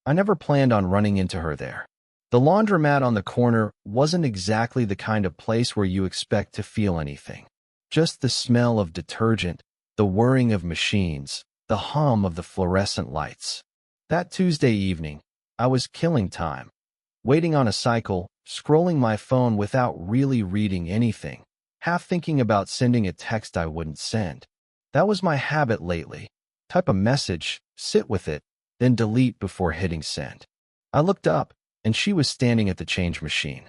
I never planned on running into her there. The laundromat on the corner wasn't exactly the kind of place where you expect to feel anything. Just the smell of detergent, the whirring of machines, the hum of the fluorescent lights. That Tuesday evening, I was killing time, waiting on a cycle, scrolling my phone without really reading anything, half thinking about sending a text I wouldn't send. That was my habit lately. Type a message, sit with it, then delete before hitting send. I looked up, and she was standing at the change machine.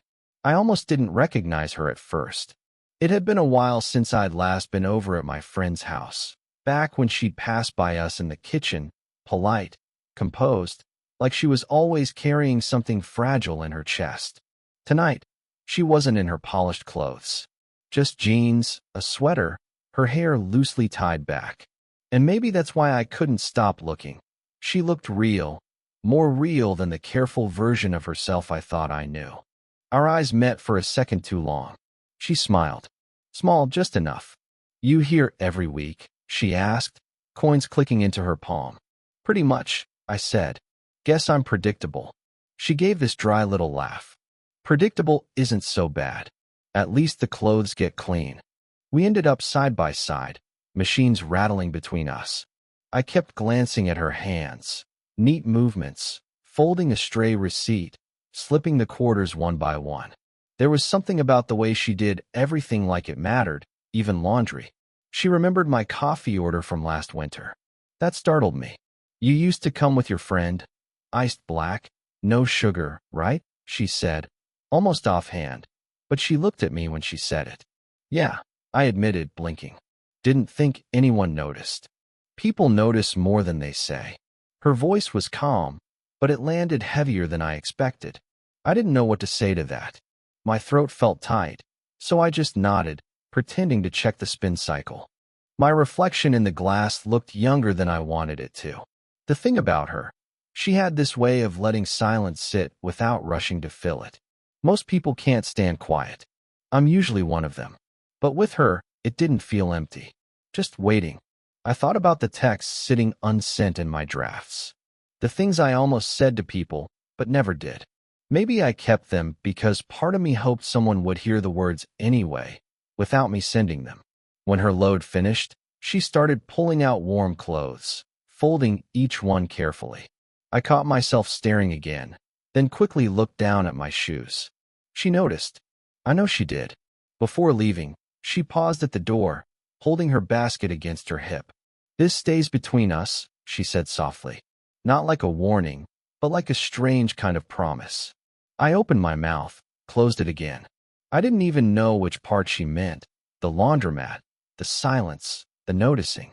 I almost didn't recognize her at first. It had been a while since I'd last been over at my friend's house, back when she'd passed by us in the kitchen, polite, composed, like she was always carrying something fragile in her chest. Tonight, she wasn't in her polished clothes. Just jeans, a sweater, her hair loosely tied back. And maybe that's why I couldn't stop looking. She looked real, more real than the careful version of herself I thought I knew. Our eyes met for a second too long. She smiled. Small, just enough. "You here every week?" she asked, coins clicking into her palm. "Pretty much," I said. "Guess I'm predictable." She gave this dry little laugh. "Predictable isn't so bad. At least the clothes get clean." We ended up side by side, machines rattling between us. I kept glancing at her hands. Neat movements, folding a stray receipt, slipping the quarters one by one. There was something about the way she did everything like it mattered, even laundry. She remembered my coffee order from last winter. That startled me. "You used to come with your friend? Iced black? No sugar, right?" she said, almost offhand, but she looked at me when she said it. "Yeah," I admitted, blinking. Didn't think anyone noticed. People notice more than they say. Her voice was calm, but it landed heavier than I expected. I didn't know what to say to that. My throat felt tight, so I just nodded, pretending to check the spin cycle. My reflection in the glass looked younger than I wanted it to. The thing about her, she had this way of letting silence sit without rushing to fill it. Most people can't stand quiet. I'm usually one of them. But with her, it didn't feel empty. Just waiting. I thought about the texts sitting unsent in my drafts. The things I almost said to people, but never did. Maybe I kept them because part of me hoped someone would hear the words anyway, without me sending them. When her load finished, she started pulling out warm clothes, folding each one carefully. I caught myself staring again, then quickly looked down at my shoes. She noticed. I know she did. Before leaving, she paused at the door, holding her basket against her hip. "This stays between us," she said softly. Not like a warning, but like a strange kind of promise. I opened my mouth, closed it again. I didn't even know which part she meant. The laundromat, the silence, the noticing.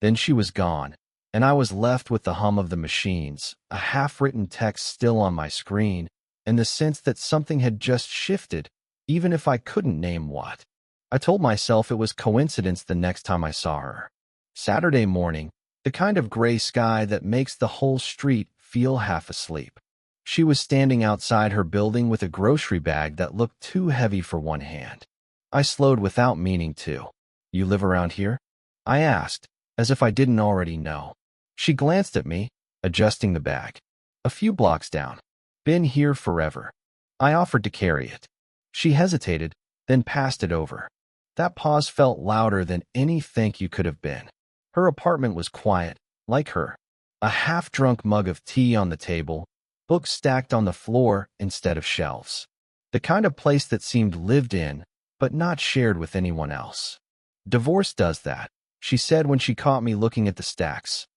Then she was gone, and I was left with the hum of the machines, a half-written text still on my screen, and the sense that something had just shifted, even if I couldn't name what. I told myself it was coincidence the next time I saw her. Saturday morning, the kind of gray sky that makes the whole street feel half asleep. She was standing outside her building with a grocery bag that looked too heavy for one hand. I slowed without meaning to. "You live around here?" I asked, as if I didn't already know. She glanced at me, adjusting the bag. "A few blocks down. Been here forever." I offered to carry it. She hesitated, then passed it over. That pause felt louder than any thank you could have been. Her apartment was quiet, like her. A half-drunk mug of tea on the table, books stacked on the floor instead of shelves. The kind of place that seemed lived in, but not shared with anyone else. "Divorce does that," she said when she caught me looking at the stacks.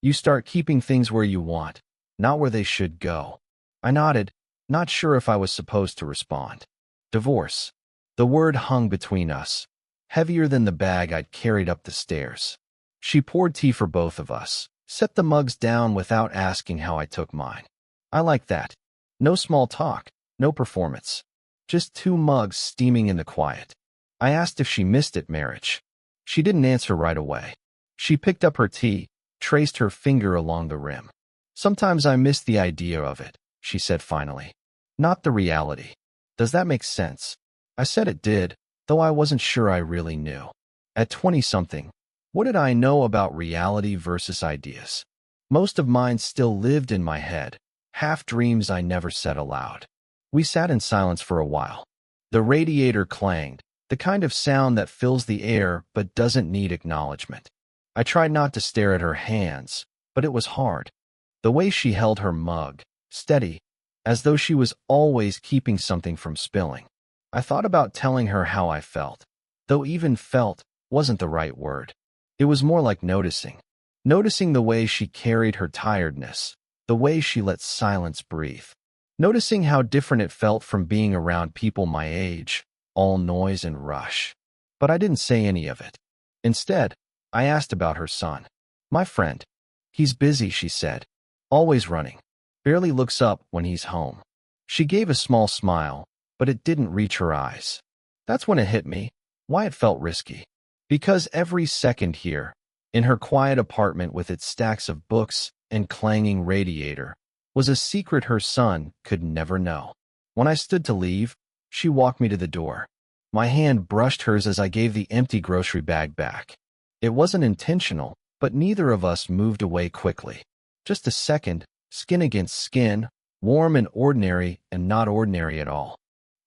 "You start keeping things where you want, not where they should go." I nodded, not sure if I was supposed to respond. Divorce. The word hung between us, heavier than the bag I'd carried up the stairs. She poured tea for both of us, set the mugs down without asking how I took mine. I like that. No small talk, no performance. Just two mugs steaming in the quiet. I asked if she missed it marriage. She didn't answer right away. She picked up her tea, traced her finger along the rim. "Sometimes I miss the idea of it," she said finally. "Not the reality." Does that make sense? I said it did, though I wasn't sure I really knew. At 20-something, what did I know about reality versus ideas? Most of mine still lived in my head, half dreams I never said aloud. We sat in silence for a while. The radiator clanged, the kind of sound that fills the air but doesn't need acknowledgement. I tried not to stare at her hands, but it was hard. The way she held her mug, steady, as though she was always keeping something from spilling. I thought about telling her how I felt, though even felt wasn't the right word. It was more like noticing. Noticing the way she carried her tiredness, the way she let silence breathe. Noticing how different it felt from being around people my age, all noise and rush. But I didn't say any of it. Instead, I asked about her son. My friend. He's busy, she said. Always running. Barely looks up when he's home. She gave a small smile, but it didn't reach her eyes. That's when it hit me, why it felt risky. Because every second here, in her quiet apartment with its stacks of books and clanging radiator, was a secret her son could never know. When I stood to leave, she walked me to the door. My hand brushed hers as I gave the empty grocery bag back. It wasn't intentional, but neither of us moved away quickly. Just a second, skin against skin, warm and ordinary and not ordinary at all.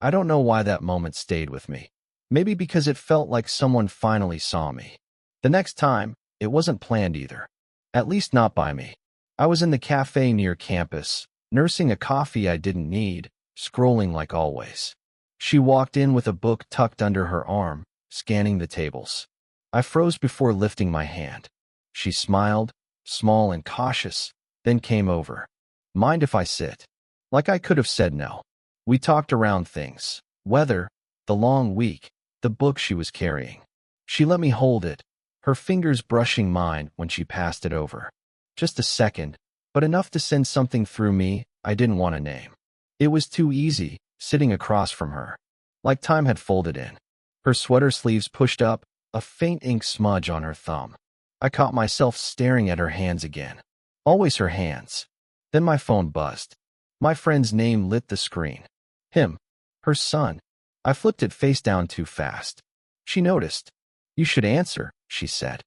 I don't know why that moment stayed with me. Maybe because it felt like someone finally saw me. The next time, it wasn't planned either. At least not by me. I was in the cafe near campus, nursing a coffee I didn't need, scrolling like always. She walked in with a book tucked under her arm, scanning the tables. I froze before lifting my hand. She smiled, small and cautious, then came over. Mind if I sit? Like I could have said no. We talked around things. Weather, the long week, the book she was carrying. She let me hold it, her fingers brushing mine when she passed it over. Just a second, but enough to send something through me I didn't want to name. It was too easy, sitting across from her. Like time had folded in. Her sweater sleeves pushed up, a faint ink smudge on her thumb. I caught myself staring at her hands again. Always her hands. Then my phone buzzed. My friend's name lit the screen. Him. Her son. I flipped it face down too fast. She noticed. You should answer, she said.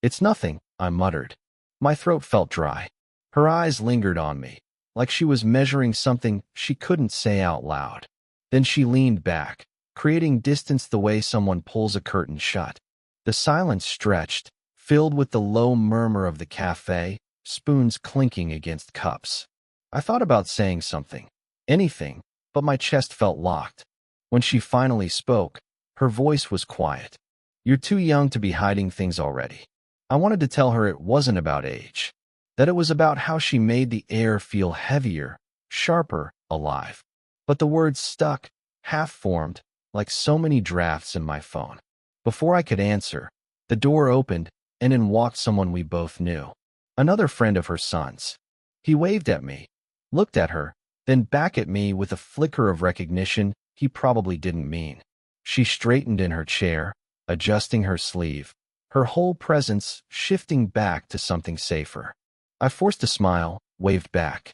It's nothing, I muttered. My throat felt dry. Her eyes lingered on me, like she was measuring something she couldn't say out loud. Then she leaned back, creating distance the way someone pulls a curtain shut. The silence stretched, filled with the low murmur of the cafe, spoons clinking against cups. I thought about saying something, anything, but my chest felt locked. When she finally spoke, her voice was quiet. You're too young to be hiding things already. I wanted to tell her it wasn't about age, that it was about how she made the air feel heavier, sharper, alive. But the words stuck, half-formed, like so many drafts in my phone. Before I could answer, the door opened, and in walked someone we both knew. Another friend of her son's. He waved at me, looked at her, then back at me with a flicker of recognition he probably didn't mean. She straightened in her chair, adjusting her sleeve, her whole presence shifting back to something safer. I forced a smile, waved back.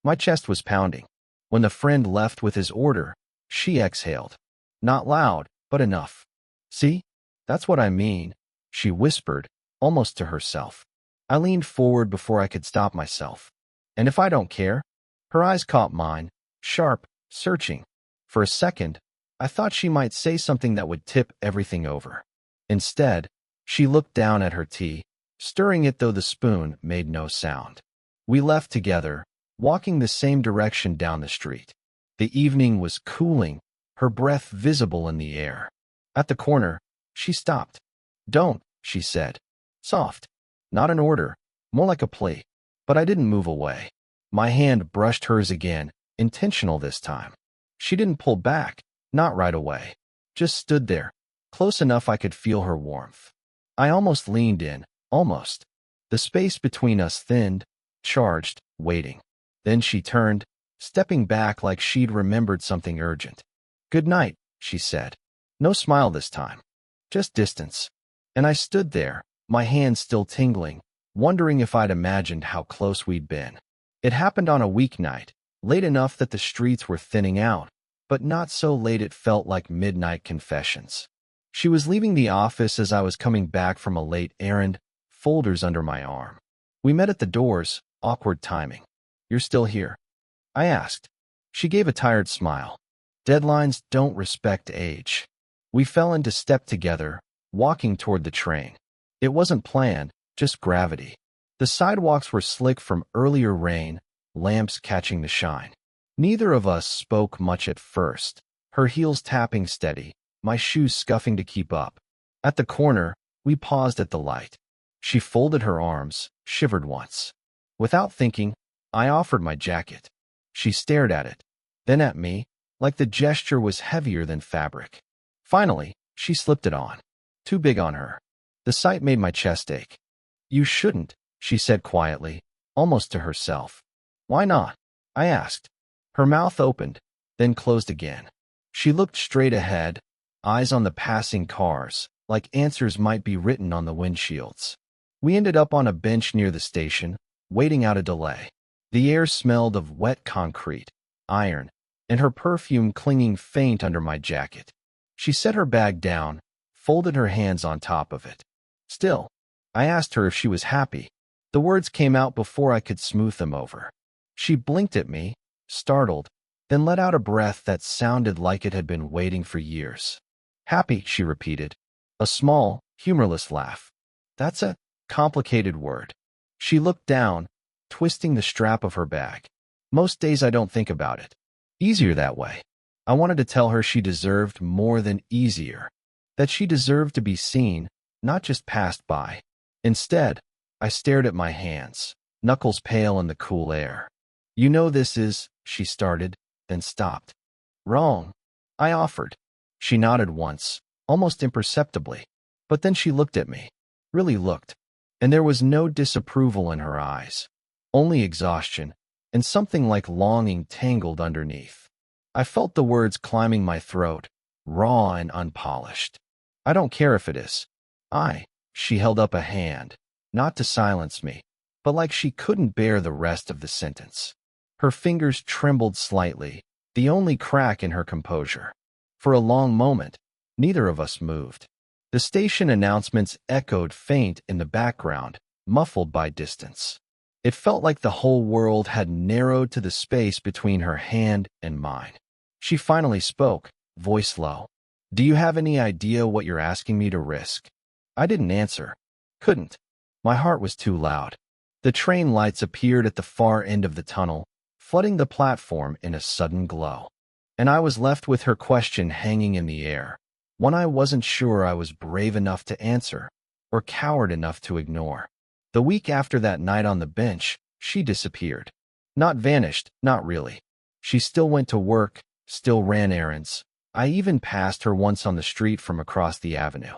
My chest was pounding. When the friend left with his order, she exhaled. Not loud, but enough. See? That's what I mean, she whispered, almost to herself. I leaned forward before I could stop myself. And if I don't care? Her eyes caught mine, sharp, searching. For a second, I thought she might say something that would tip everything over. Instead, she looked down at her tea, stirring it though the spoon made no sound. We left together, walking the same direction down the street. The evening was cooling, her breath visible in the air. At the corner, she stopped. Don't, she said. Soft. Not an order, more like a plea. But I didn't move away. My hand brushed hers again, intentional this time. She didn't pull back, not right away. Just stood there, close enough I could feel her warmth. I almost leaned in, almost. The space between us thinned, charged, waiting. Then she turned, stepping back like she'd remembered something urgent. Good night, she said. No smile this time. Just distance. And I stood there, my hands still tingling, wondering if I'd imagined how close we'd been. It happened on a weeknight, late enough that the streets were thinning out, but not so late it felt like midnight confessions. She was leaving the office as I was coming back from a late errand, folders under my arm. We met at the doors, awkward timing. You're still here. I asked. She gave a tired smile. Deadlines don't respect age. We fell into step together, walking toward the train. It wasn't planned, just gravity. The sidewalks were slick from earlier rain, lamps catching the shine. Neither of us spoke much at first, her heels tapping steady, my shoes scuffing to keep up. At the corner, we paused at the light. She folded her arms, shivered once. Without thinking, I offered my jacket. She stared at it, then at me, like the gesture was heavier than fabric. Finally, she slipped it on. Too big on her. The sight made my chest ache. You shouldn't, she said quietly, almost to herself. Why not? I asked. Her mouth opened, then closed again. She looked straight ahead, eyes on the passing cars, like answers might be written on the windshields. We ended up on a bench near the station, waiting out a delay. The air smelled of wet concrete, iron, and her perfume clinging faint under my jacket. She set her bag down, folded her hands on top of it. Still, I asked her if she was happy. The words came out before I could smooth them over. She blinked at me, startled, then let out a breath that sounded like it had been waiting for years. Happy, she repeated. A small, humorless laugh. That's a complicated word. She looked down, twisting the strap of her bag. Most days I don't think about it. Easier that way. I wanted to tell her she deserved more than easier. That she deserved to be seen, not just passed by. Instead, I stared at my hands, knuckles pale in the cool air. You know this is, she started, then stopped. Wrong, I offered. She nodded once, almost imperceptibly. But then she looked at me. Really looked. And there was no disapproval in her eyes. Only exhaustion, and something like longing tangled underneath. I felt the words climbing my throat, raw and unpolished. I don't care if it is. She held up a hand, not to silence me, but like she couldn't bear the rest of the sentence. Her fingers trembled slightly, the only crack in her composure. For a long moment, neither of us moved. The station announcements echoed faint in the background, muffled by distance. It felt like the whole world had narrowed to the space between her hand and mine. She finally spoke, voice low. Do you have any idea what you're asking me to risk? I didn't answer. Couldn't. My heart was too loud. The train lights appeared at the far end of the tunnel, flooding the platform in a sudden glow. And I was left with her question hanging in the air, one I wasn't sure I was brave enough to answer, or coward enough to ignore. The week after that night on the bench, she disappeared. Not vanished, not really. She still went to work, still ran errands. I even passed her once on the street from across the avenue.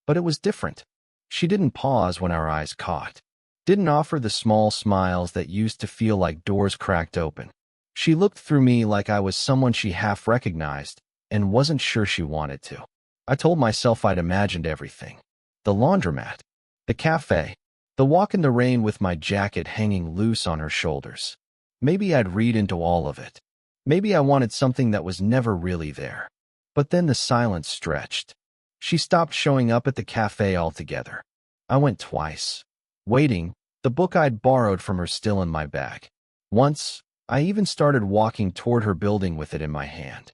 But it was different. She didn't pause when our eyes caught. Didn't offer the small smiles that used to feel like doors cracked open. She looked through me like I was someone she half recognized and wasn't sure she wanted to. I told myself I'd imagined everything. The laundromat, the cafe, the walk in the rain with my jacket hanging loose on her shoulders. Maybe I'd read into all of it. Maybe I wanted something that was never really there. But then the silence stretched. She stopped showing up at the cafe altogether. I went twice. Waiting, the book I'd borrowed from her still in my bag. Once, I even started walking toward her building with it in my hand.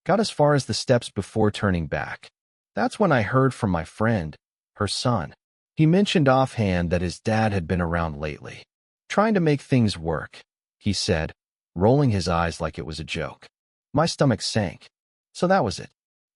Got as far as the steps before turning back. That's when I heard from my friend, her son. He mentioned offhand that his dad had been around lately. Trying to make things work, he said, rolling his eyes like it was a joke. My stomach sank. So that was it.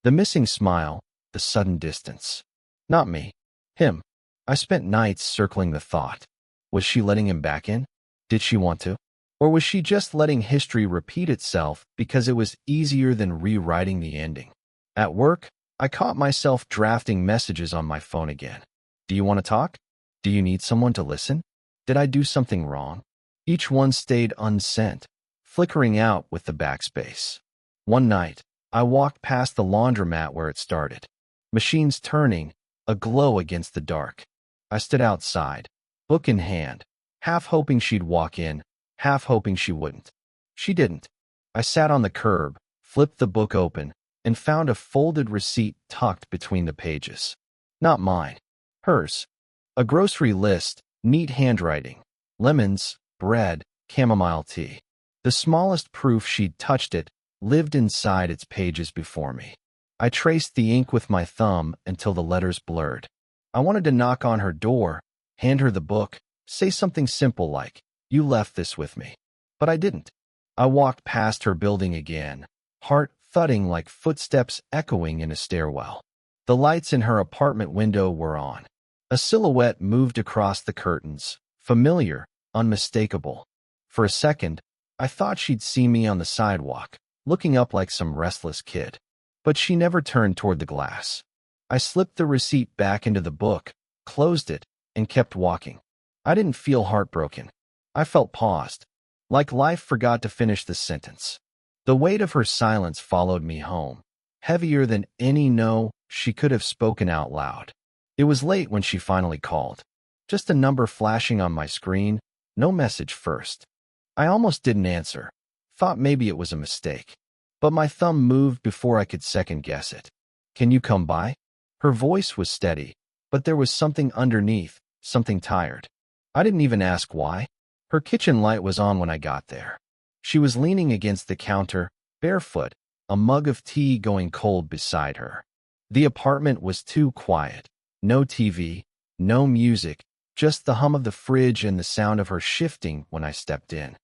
The missing smile, the sudden distance. Not me. Him. I spent nights circling the thought. Was she letting him back in? Did she want to? Or was she just letting history repeat itself because it was easier than rewriting the ending? At work, I caught myself drafting messages on my phone again. Do you want to talk? Do you need someone to listen? Did I do something wrong? Each one stayed unsent, flickering out with the backspace. One night, I walked past the laundromat where it started. Machines turning, a glow against the dark. I stood outside, book in hand, half hoping she'd walk in, half hoping she wouldn't. She didn't. I sat on the curb, flipped the book open, and found a folded receipt tucked between the pages. Not mine. Hers. A grocery list, neat handwriting. Lemons, bread, chamomile tea. The smallest proof she'd touched it lived inside its pages before me. I traced the ink with my thumb until the letters blurred. I wanted to knock on her door, hand her the book, say something simple like, "You left this with me." But I didn't. I walked past her building again, heart thudding like footsteps echoing in a stairwell. The lights in her apartment window were on. A silhouette moved across the curtains, familiar, unmistakable. For a second, I thought she'd see me on the sidewalk, looking up like some restless kid. But she never turned toward the glass. I slipped the receipt back into the book, closed it, and kept walking. I didn't feel heartbroken. I felt paused, like life forgot to finish the sentence. The weight of her silence followed me home, heavier than any no she could have spoken out loud. It was late when she finally called. Just a number flashing on my screen, no message first. I almost didn't answer, thought maybe it was a mistake. But my thumb moved before I could second-guess it. "Can you come by?" Her voice was steady, but there was something underneath, something tired. I didn't even ask why. Her kitchen light was on when I got there. She was leaning against the counter, barefoot, a mug of tea going cold beside her. The apartment was too quiet. No TV, no music, just the hum of the fridge and the sound of her shifting when I stepped in.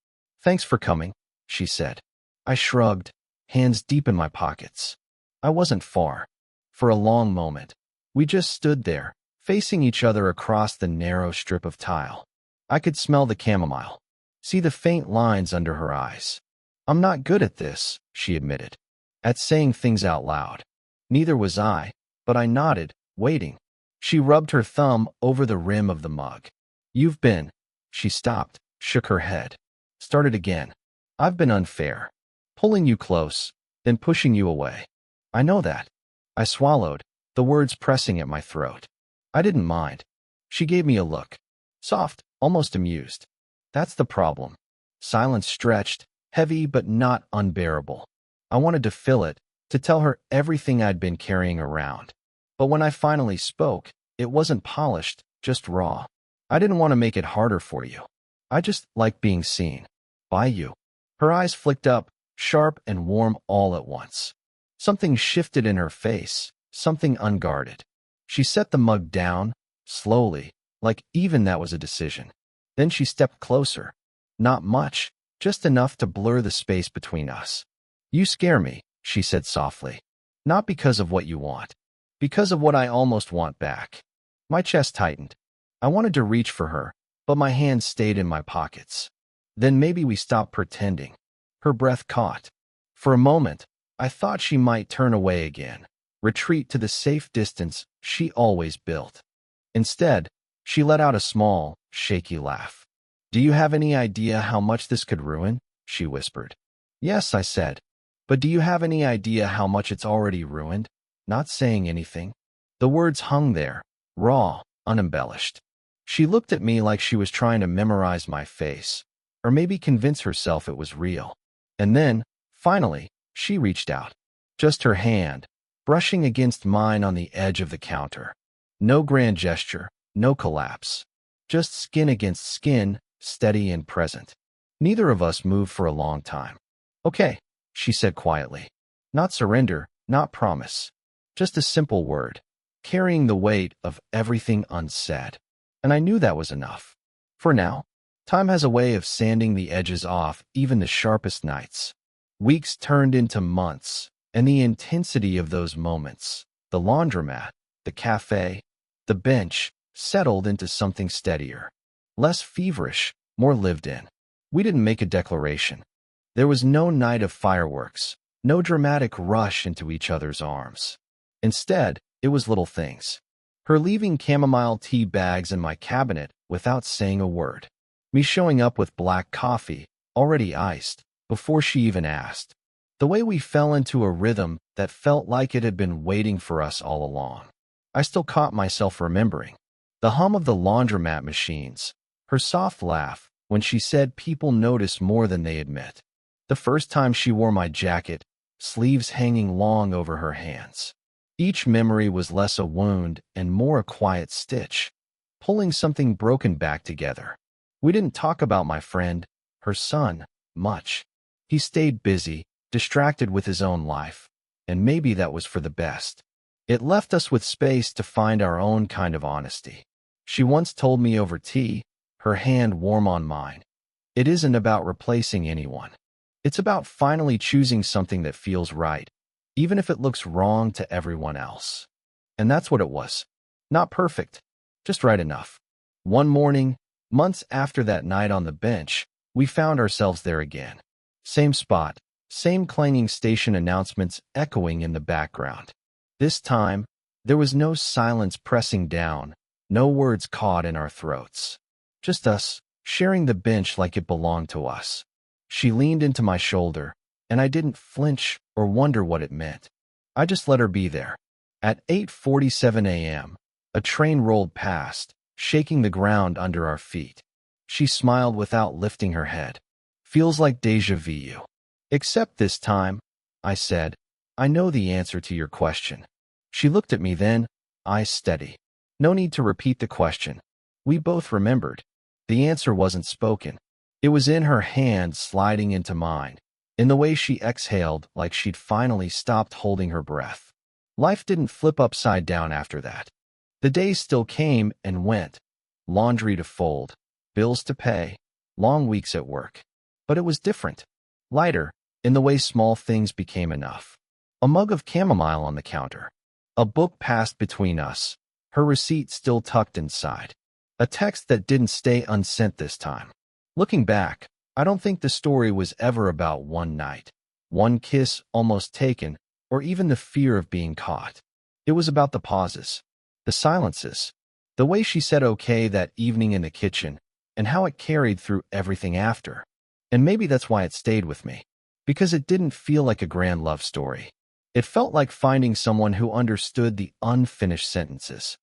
"Thanks for coming," she said. I shrugged, hands deep in my pockets. I wasn't far. For a long moment, we just stood there, facing each other across the narrow strip of tile. I could smell the chamomile, see the faint lines under her eyes. "I'm not good at this," she admitted, at saying things out loud. Neither was I, but I nodded, waiting. She rubbed her thumb over the rim of the mug. "You've been—" She stopped, shook her head. Started again. "I've been unfair. Pulling you close, then pushing you away. I know that." I swallowed, the words pressing at my throat. I didn't mind. She gave me a look. Soft, almost amused. That's the problem. Silence stretched, heavy but not unbearable. I wanted to fill it, to tell her everything I'd been carrying around. But when I finally spoke, it wasn't polished, just raw. "I didn't want to make it harder for you. I just like being seen. By you." Her eyes flicked up, sharp and warm all at once. Something shifted in her face, something unguarded. She set the mug down, slowly, like even that was a decision. Then she stepped closer. Not much, just enough to blur the space between us. "You scare me," she said softly. "Not because of what you want. Because of what I almost want back." My chest tightened. I wanted to reach for her, but my hands stayed in my pockets. "Then maybe we stop pretending." Her breath caught. For a moment, I thought she might turn away again, retreat to the safe distance she always built. Instead, she let out a small, shaky laugh. "Do you have any idea how much this could ruin?" she whispered. "Yes," I said. "But do you have any idea how much it's already ruined?" Not saying anything. The words hung there, raw, unembellished. She looked at me like she was trying to memorize my face, or maybe convince herself it was real. And then, finally, she reached out. Just her hand, brushing against mine on the edge of the counter. No grand gesture, no collapse. Just skin against skin, steady and present. Neither of us moved for a long time. "Okay," she said quietly. Not surrender, not promise. Just a simple word, carrying the weight of everything unsaid. And I knew that was enough. For now, time has a way of sanding the edges off even the sharpest nights. Weeks turned into months, and the intensity of those moments, the laundromat, the cafe, the bench, settled into something steadier. Less feverish, more lived in. We didn't make a declaration. There was no night of fireworks, no dramatic rush into each other's arms. Instead, it was little things. Her leaving chamomile tea bags in my cabinet without saying a word. Me showing up with black coffee, already iced, before she even asked. The way we fell into a rhythm that felt like it had been waiting for us all along. I still caught myself remembering. The hum of the laundromat machines, her soft laugh when she said people notice more than they admit. The first time she wore my jacket, sleeves hanging long over her hands. Each memory was less a wound and more a quiet stitch, pulling something broken back together. We didn't talk about my friend, her son, much. He stayed busy, distracted with his own life, and maybe that was for the best. It left us with space to find our own kind of honesty. She once told me over tea, her hand warm on mine, "It isn't about replacing anyone. It's about finally choosing something that feels right, even if it looks wrong to everyone else." And that's what it was. Not perfect, just right enough. One morning, months after that night on the bench, we found ourselves there again. Same spot, same clanging station announcements echoing in the background. This time, there was no silence pressing down, no words caught in our throats. Just us, sharing the bench like it belonged to us. She leaned into my shoulder, and I didn't flinch or wonder what it meant. I just let her be there. At 8:47 a.m., a train rolled past, shaking the ground under our feet. She smiled without lifting her head. "Feels like déjà vu. Except this time," I said, "I know the answer to your question." She looked at me then, eyes steady. No need to repeat the question. We both remembered. The answer wasn't spoken. It was in her hand sliding into mine, in the way she exhaled like she'd finally stopped holding her breath. Life didn't flip upside down after that. The days still came and went. Laundry to fold, bills to pay, long weeks at work. But it was different. Lighter, in the way small things became enough. A mug of chamomile on the counter. A book passed between us, her receipt still tucked inside. A text that didn't stay unsent this time. Looking back, I don't think the story was ever about one night, one kiss almost taken, or even the fear of being caught. It was about the pauses, the silences, the way she said okay that evening in the kitchen, and how it carried through everything after. And maybe that's why it stayed with me, because it didn't feel like a grand love story. It felt like finding someone who understood the unfinished sentences,